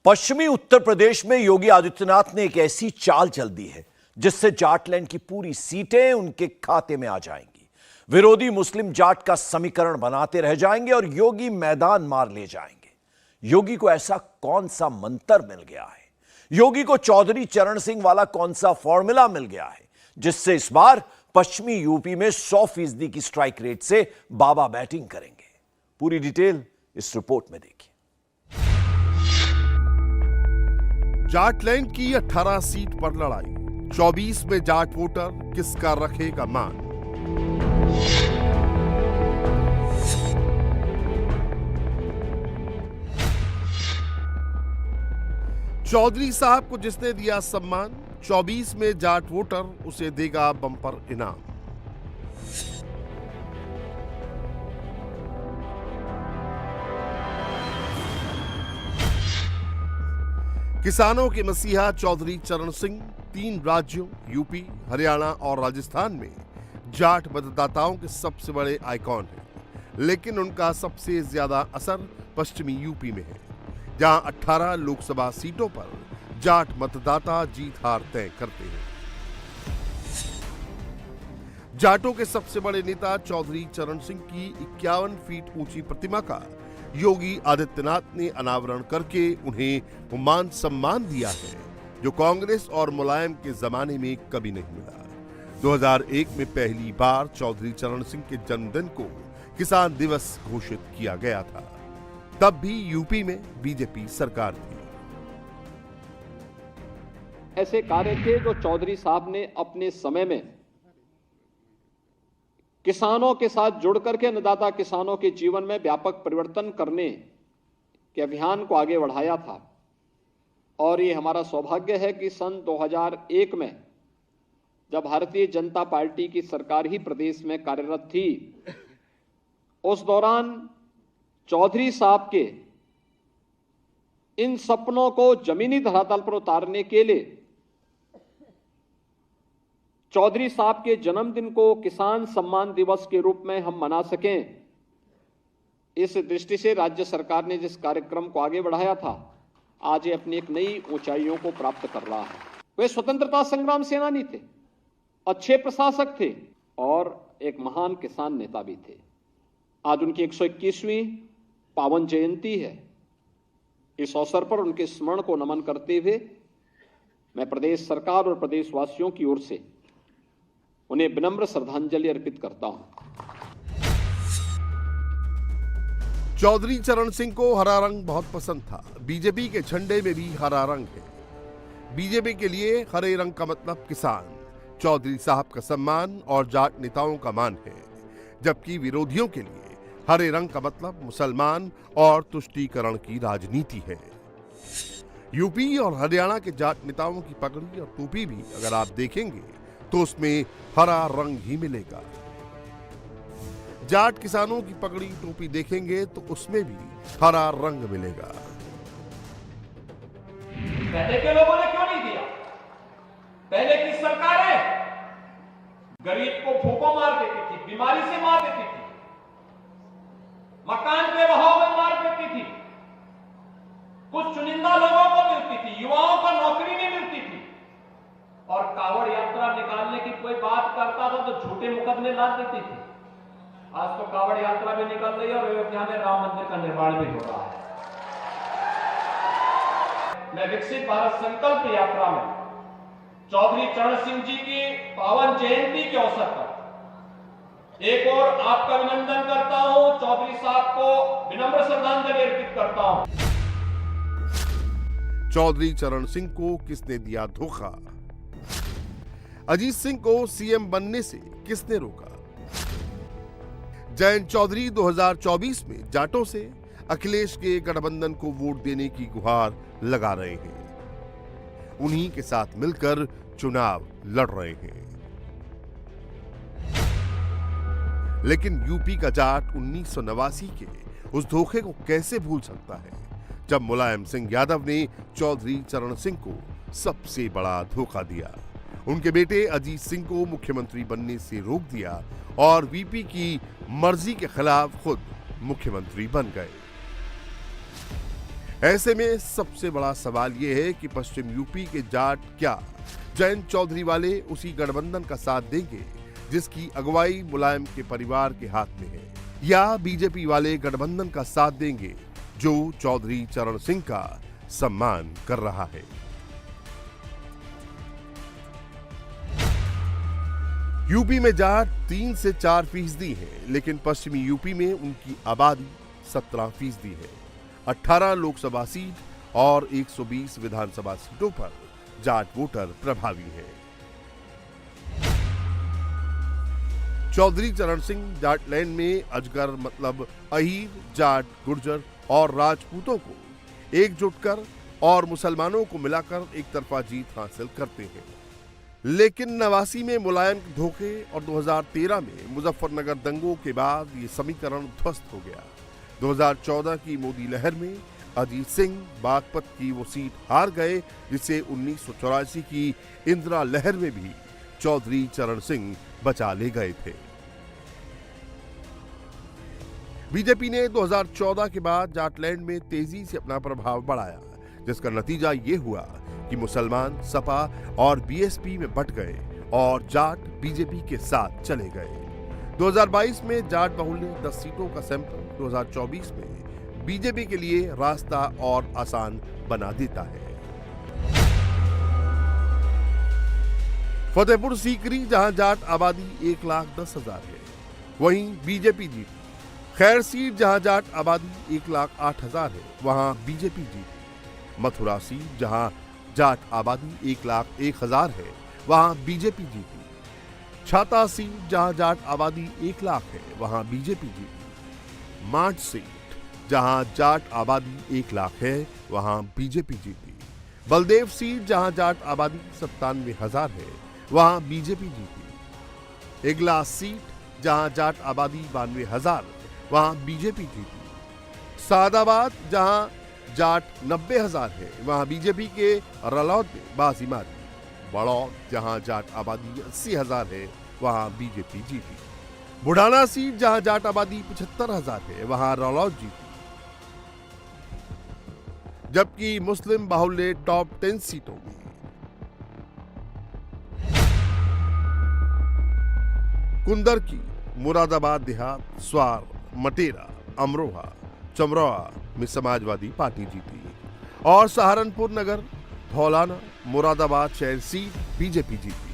पश्चिमी उत्तर प्रदेश में योगी आदित्यनाथ ने एक ऐसी चाल चल दी है जिससे जाटलैंड की पूरी सीटें उनके खाते में आ जाएंगी। विरोधी मुस्लिम जाट का समीकरण बनाते रह जाएंगे और योगी मैदान मार ले जाएंगे। योगी को ऐसा कौन सा मंत्र मिल गया है, योगी को चौधरी चरण सिंह वाला कौन सा फॉर्मूला मिल गया है जिससे इस बार पश्चिमी यूपी में 100% की स्ट्राइक रेट से बाबा बैटिंग करेंगे। पूरी डिटेल इस रिपोर्ट में देखिए। जाटलैंड की 18 सीट पर लड़ाई, 24 में जाट वोटर किसका रखेगा मान। चौधरी साहब को जिसने दिया सम्मान, 24 में जाट वोटर उसे देगा बम्पर इनाम। किसानों के मसीहा चौधरी चरण सिंह 3 राज्यों यूपी, हरियाणा और राजस्थान में जाट मतदाताओं के सबसे बड़े आइकॉन हैं, लेकिन उनका सबसे ज्यादा असर पश्चिमी यूपी में है, जहां 18 लोकसभा सीटों पर जाट मतदाता जीत हार तय करते हैं। जाटों के सबसे बड़े नेता चौधरी चरण सिंह की 51 फीट ऊंची प्रतिमा का योगी आदित्यनाथ ने अनावरण करके उन्हें मान सम्मान दिया है जो कांग्रेस और मुलायम के जमाने में कभी नहीं मिला। 2001 में पहली बार चौधरी चरण सिंह के जन्मदिन को किसान दिवस घोषित किया गया था। तब भी यूपी में बीजेपी सरकार थी। ऐसे कार्य थे जो चौधरी साहब ने अपने समय में किसानों के साथ जुड़ करके अन्नदाता किसानों के जीवन में व्यापक परिवर्तन करने के अभियान को आगे बढ़ाया था। और ये हमारा सौभाग्य है कि सन 2001 में जब भारतीय जनता पार्टी की सरकार ही प्रदेश में कार्यरत थी, उस दौरान चौधरी साहब के इन सपनों को जमीनी धरातल पर उतारने के लिए चौधरी साहब के जन्मदिन को किसान सम्मान दिवस के रूप में हम मना सकें, इस दृष्टि से राज्य सरकार ने जिस कार्यक्रम को आगे बढ़ाया था, आज ये अपनी एक नई ऊंचाइयों को प्राप्त कर रहा है। वे स्वतंत्रता संग्राम सेनानी थे, अच्छे प्रशासक थे और एक महान किसान नेता भी थे। आज उनकी 121वीं पावन जयंती है। इस अवसर पर उनके स्मरण को नमन करते हुए मैं प्रदेश सरकार और प्रदेशवासियों की ओर से उन्हें विनम्र श्रद्धांजलि अर्पित करता हूं। चौधरी चरण सिंह को हरा रंग बहुत पसंद था। बीजेपी के झंडे में भी हरा रंग है। बीजेपी के लिए हरे रंग का मतलब किसान, चौधरी साहब का सम्मान और जाट नेताओं का मान है, जबकि विरोधियों के लिए हरे रंग का मतलब मुसलमान और तुष्टीकरण की राजनीति है। यूपी और हरियाणा के जाट नेताओं की पगड़ी और टोपी भी अगर आप देखेंगे तो उसमें हरा रंग ही मिलेगा। जाट किसानों की पगड़ी टोपी देखेंगे तो उसमें भी हरा रंग मिलेगा। पहले के लोगों ने क्यों नहीं दिया? पहले की सरकारें गरीब को भूखों मार देती थी, बीमारी से मार देती थी, मकान के बहाव में मार देती थी, कुछ चुनिंदा लोगों को मिलती थी, युवाओं को नौकरी नहीं मिलती थी, और कावड़ यात्रा निकालने की कोई बात करता था तो झूठे मुकदमे ला देती थी। आज तो कावड़ यात्रा भी निकल रही है और अयोध्या में राम मंदिर का निर्माण भी हो रहा है। मैं विकसित भारत संकल्प यात्रा में चौधरी चरण सिंह जी की पावन जयंती के अवसर पर एक और आपका अभिनंदन करता हूं, चौधरी साहब को विनम्र श्रद्धांजलि अर्पित करता हूं। चौधरी चरण सिंह को किसने दिया धोखा? अजीत सिंह को सीएम बनने से किसने रोका? जयंत चौधरी 2024 में जाटों से अखिलेश के गठबंधन को वोट देने की गुहार लगा रहे हैं। उन्हीं के साथ मिलकर चुनाव लड़ रहे हैं। लेकिन यूपी का जाट 1989 के उस धोखे को कैसे भूल सकता है जब मुलायम सिंह यादव ने चौधरी चरण सिंह को सबसे बड़ा धोखा दिया, उनके बेटे अजीत सिंह को मुख्यमंत्री बनने से रोक दिया और वीपी की मर्जी के खिलाफ खुद मुख्यमंत्री बन गए। ऐसे में सबसे बड़ा सवाल यह है कि पश्चिम यूपी के जाट क्या जयंत चौधरी वाले उसी गठबंधन का साथ देंगे जिसकी अगुवाई मुलायम के परिवार के हाथ में है, या बीजेपी वाले गठबंधन का साथ देंगे जो चौधरी चरण सिंह का सम्मान कर रहा है। यूपी में जाट 3 से 4% है, लेकिन पश्चिमी यूपी में उनकी आबादी 17% है। 18 लोकसभा सीट और 120 विधानसभा सीटों पर जाट वोटर प्रभावी है। चौधरी चरण सिंह जाटलैंड में अजगर मतलब अहीर, जाट, गुर्जर और राजपूतों को एकजुट कर और मुसलमानों को मिलाकर एक तरफा जीत हासिल करते हैं। लेकिन 89 में मुलायम के धोखे और 2013 में मुजफ्फरनगर दंगों के बाद ये समीकरण ध्वस्त हो गया। 2014 की मोदी लहर में अजीत सिंह बागपत की वो सीट हार गए जिसे 1984 की इंदिरा लहर में भी चौधरी चरण सिंह बचा ले गए थे। बीजेपी ने 2014 के बाद जाटलैंड में तेजी से अपना प्रभाव बढ़ाया, जिसका नतीजा ये हुआ कि मुसलमान सपा और बीएसपी में बंट गए और जाट बीजेपी के साथ चले गए। 2022 में जाट बाहुल्य 10 सीटों का सैंपल 2024 में बीजेपी के लिए रास्ता और आसान बना देता है। फतेहपुर सीकरी जहां जाट आबादी 1,10,000 है, वहीं बीजेपी जीती। खैर सीट जहां जाट आबादी 1,08,000 है, वहां बीजेपी जीती। मथुरा सीट जहां जाट आबादी 1,01,000 है, वहां बीजेपी जीती। छाता सीट जहां जाट आबादी 1,00,000 है, वहां बीजेपी जीती। मांड सीट जहां जाट आबादी 1,00,000 है, वहां बीजेपी जीती। बलदेव सीट जहां जाट आबादी 97,000 है, वहां बीजेपी जीती। इगलास सीट जहां जाट आबादी 92,000, वहां बीजेपी जीती। सादाबाद जहां जाट 90,000 है, वहां बीजेपी के रलौद में बाजी मारी। बड़ौद जहां जाट आबादी 80,000 है, वहां बीजेपी जीती। बुढ़ाना सीट जहां जाट आबादी 75,000 है, वहां रलौद जीती। जबकि मुस्लिम बाहुल्य टॉप 10 सीटों में कुंदरकी, मुरादाबाद देहात, स्वार, मटेरा, अमरोहा, चमरोहा में समाजवादी पार्टी जीती और सहारनपुर नगर, धौलाना, मुरादाबाद शहर सीट बीजेपी जीती।